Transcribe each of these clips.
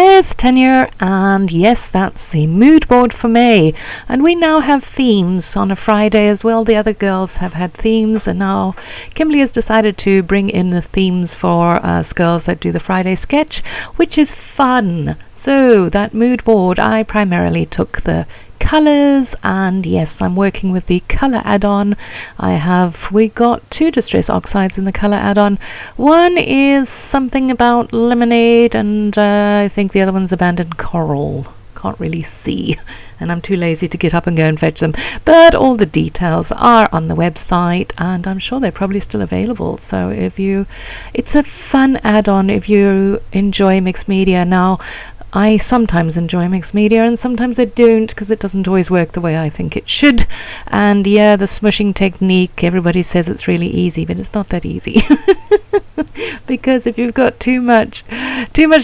It's Tenure, and yes, that's the mood board for May. And we now have themes on a Friday as well. The other girls have had themes, and now Kimberly has decided to bring in the themes for us girls that do the Friday sketch, which is fun. So that mood board, I primarily took the colours, and yes, I'm working with the colour add-on. We got 2 distress oxides in the colour add-on. One is something about lemonade, and I think the other one's abandoned coral. Can't really see, and I'm too lazy to get up and go and fetch them, but all the details are on the website, and I'm sure they're probably still available. So it's a fun add-on if you enjoy mixed media. Now, I sometimes enjoy mixed media and sometimes I don't, because it doesn't always work the way I think it should. And yeah, the smushing technique, everybody says it's really easy, but it's not that easy. Because if you've got too much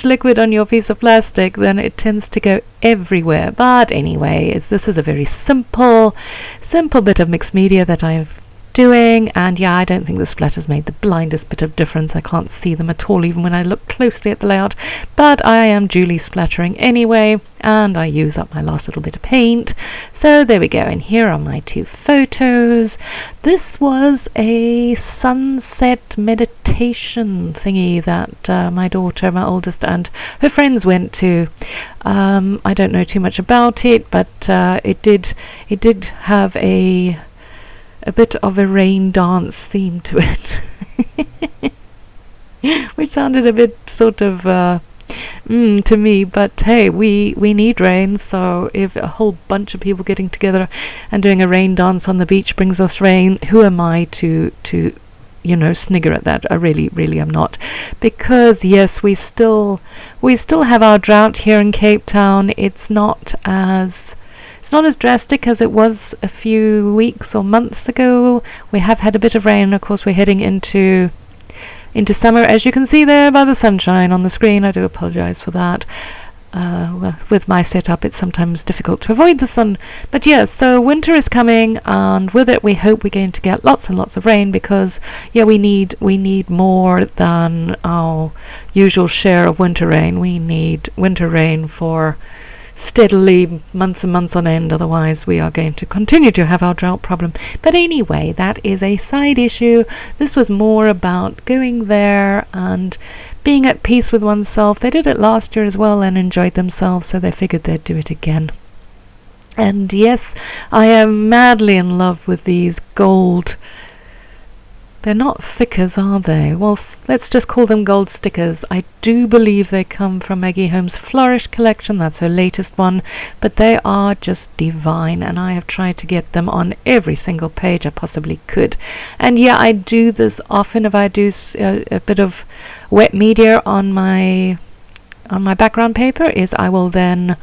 liquid on your piece of plastic, then it tends to go everywhere. But anyway, this is a very simple bit of mixed media that I've doing, and yeah, I don't think the splatters made the blindest bit of difference. I can't see them at all even when I look closely at the layout, but I am duly splattering anyway, and I use up my last little bit of paint. So there we go, and here are my 2 photos. This was a sunset meditation thingy that my daughter, my oldest, and her friends went to. I don't know too much about it, but it did have a bit of a rain dance theme to it, which sounded a bit sort of to me, but hey, we need rain, so if a whole bunch of people getting together and doing a rain dance on the beach brings us rain, who am I to snigger at that? I really am not, because yes, we still have our drought here in Cape Town. It's not as drastic as it was a few weeks or months ago. We have had a bit of rain. Of course, we're heading into summer, as you can see there by the sunshine on the screen. I do apologize for that. Well, with my setup, it's sometimes difficult to avoid the sun. But yes, so winter is coming, and with it we hope we're going to get lots and lots of rain, because yeah, we need more than our usual share of winter rain. We need winter rain for steadily months and months on end, otherwise we are going to continue to have our drought problem. But anyway, that is a side issue. This was more about going there and being at peace with oneself. They did it last year as well and enjoyed themselves, so they figured they'd do it again. And yes, I am madly in love with these gold. They're not thickers, are they? Well, let's just call them gold stickers. I do believe they come from Maggie Holmes' Flourish collection. That's her latest one. But they are just divine, and I have tried to get them on every single page I possibly could. And yeah, I do this often if I do a bit of wet media on my background paper, is I will then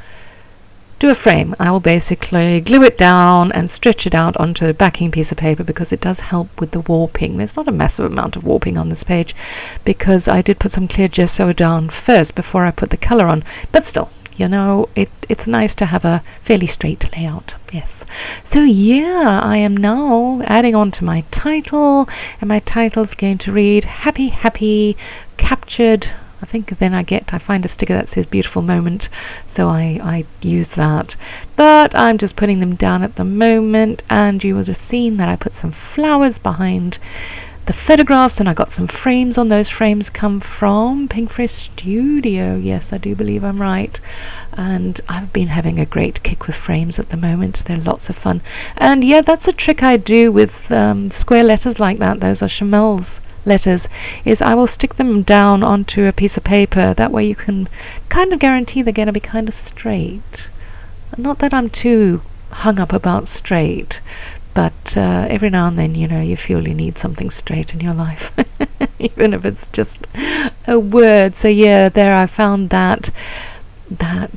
do a frame. I will basically glue it down and stretch it out onto a backing piece of paper, because it does help with the warping. There's not a massive amount of warping on this page, because I did put some clear gesso down first before I put the colour on, but still, it's nice to have a fairly straight layout. Yes. So yeah, I am now adding on to my title, and my title's going to read Happy Captured. I think then I find a sticker that says beautiful moment, so I use that. But I'm just putting them down at the moment, and you would have seen that I put some flowers behind the photographs, and I got some frames on. Those frames come from Pinkfresh Studio. Yes, I do believe I'm right. And I've been having a great kick with frames at the moment. They're lots of fun. And yeah, that's a trick I do with square letters like that. Those are Chamel's letters, is I will stick them down onto a piece of paper. That way you can kind of guarantee they're going to be kind of straight. Not that I'm too hung up about straight, but every now and then, you feel you need something straight in your life, even if it's just a word. So yeah, there I found that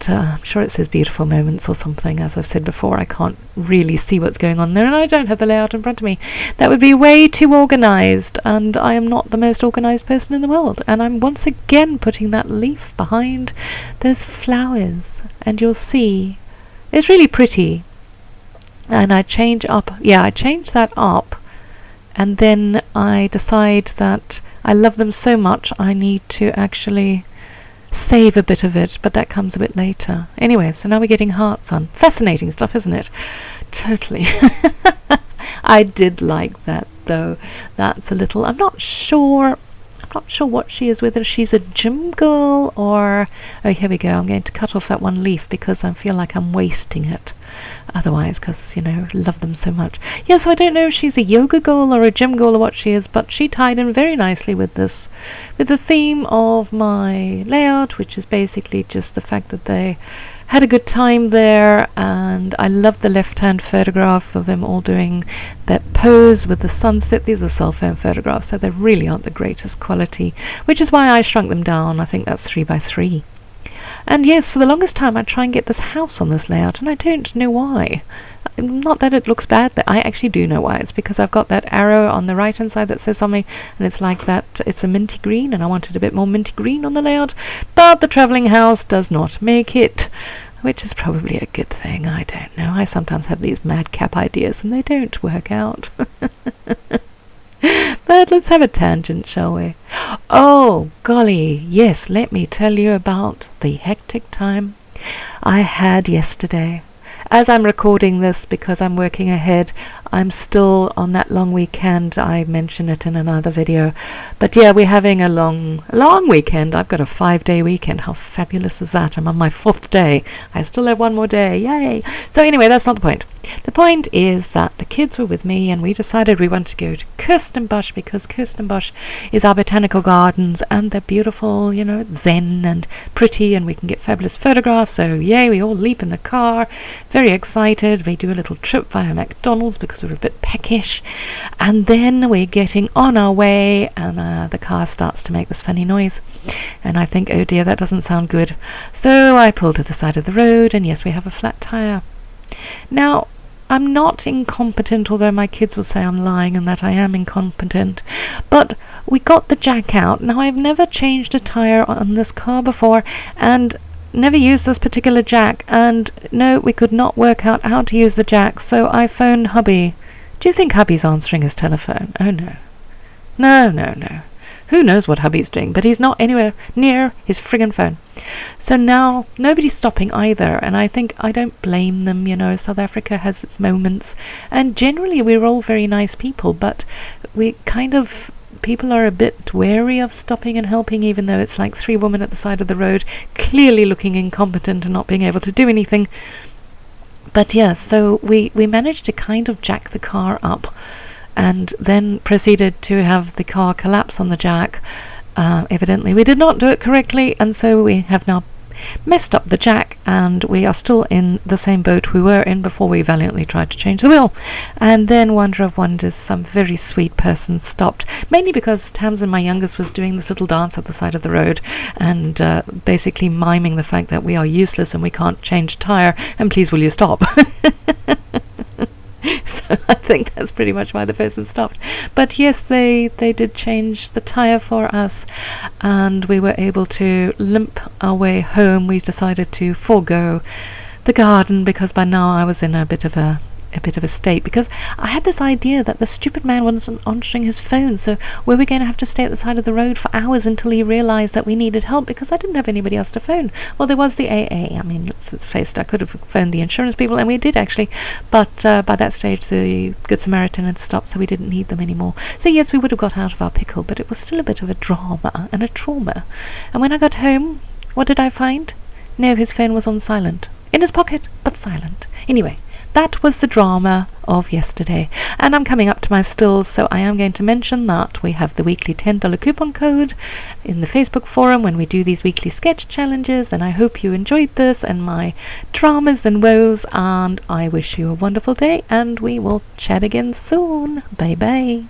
I'm sure it says beautiful moments or something. As I've said before, I can't really see what's going on there, and I don't have the layout in front of me. That would be way too organized, and I am not the most organized person in the world. And I'm once again putting that leaf behind those flowers, and you'll see it's really pretty. And I changed that up and then I decide that I love them so much I need to actually save a bit of it, but that comes a bit later. Anyway, so now we're getting hearts on. Fascinating stuff, isn't it? Totally. I did like that though. That's a little, I'm not sure what she is, whether she's a gym girl or, oh, here we go, I'm going to cut off that one leaf because I feel like I'm wasting it otherwise, because, you know, love them so much. Yeah, so I don't know if she's a yoga girl or a gym girl or what she is, but she tied in very nicely with this, with the theme of my layout, which is basically just the fact that they had a good time there. And I love the left-hand photograph of them all doing that pose with the sunset. These are cell phone photographs, so they really aren't the greatest quality, which is why I shrunk them down. I think that's 3x3. And yes, for the longest time I try and get this house on this layout, and I don't know why. Not that it looks bad, I actually do know why. It's because I've got that arrow on the right hand side that says something, and it's like that, it's a minty green, and I wanted a bit more minty green on the layout, but the travelling house does not make it, which is probably a good thing. I don't know. I sometimes have these madcap ideas and they don't work out. But let's have a tangent, shall we? Oh, golly, yes, let me tell you about the hectic time I had yesterday. As I'm recording this, because I'm working ahead, I'm still on that long weekend. I mention it in another video. But yeah, we're having a long weekend. I've got a 5-day weekend. How fabulous is that? I'm on my 4th day. I still have one more day. Yay! So anyway, that's not the point. The point is that the kids were with me and we decided we want to go to Kirstenbosch, because Kirstenbosch is our botanical gardens and they're beautiful, you know, zen and pretty, and we can get fabulous photographs. So yay, we all leap in the car, very excited. We do a little trip via McDonald's because we're a bit peckish, and then we're getting on our way and the car starts to make this funny noise, and I think, oh dear, that doesn't sound good. So I pull to the side of the road, and yes, we have a flat tire. Now, I'm not incompetent, although my kids will say I'm lying and that I am incompetent. But we got the jack out. Now, I've never changed a tire on this car before and never used this particular jack. And no, we could not work out how to use the jack, so I phoned hubby. Do you think hubby's answering his telephone? Oh, no. No. Who knows what hubby's doing, but he's not anywhere near his friggin' phone. So now nobody's stopping either, and I think I don't blame them. You know, South Africa has its moments, and generally we're all very nice people, but people are a bit wary of stopping and helping, even though it's like 3 women at the side of the road clearly looking incompetent and not being able to do anything. But yeah, so we managed to kind of jack the car up and then proceeded to have the car collapse on the jack. Evidently we did not do it correctly, and so we have now messed up the jack, and we are still in the same boat we were in before we valiantly tried to change the wheel. And then, wonder of wonders, some very sweet person stopped, mainly because Tamsin, my youngest, was doing this little dance at the side of the road and basically miming the fact that we are useless and we can't change tire, and please will you stop. So I think that's pretty much why the person stopped. But yes, they did change the tire for us, and we were able to limp our way home. We decided to forego the garden because by now I was in a bit of a state, because I had this idea that the stupid man wasn't answering his phone, so we were going to have to stay at the side of the road for hours until he realized that we needed help, because I didn't have anybody else to phone. Well, there was the AA. I mean, let's face it, I could have phoned the insurance people, and we did actually, but by that stage the Good Samaritan had stopped, so we didn't need them anymore. So yes, we would have got out of our pickle, but it was still a bit of a drama and a trauma. And when I got home, what did I find? No, his phone was on silent. In his pocket, but silent. Anyway, that was the drama of yesterday. And I'm coming up to my stills, so I am going to mention that we have the weekly $10 coupon code in the Facebook forum when we do these weekly sketch challenges, and I hope you enjoyed this and my dramas and woes, and I wish you a wonderful day, and we will chat again soon. Bye bye.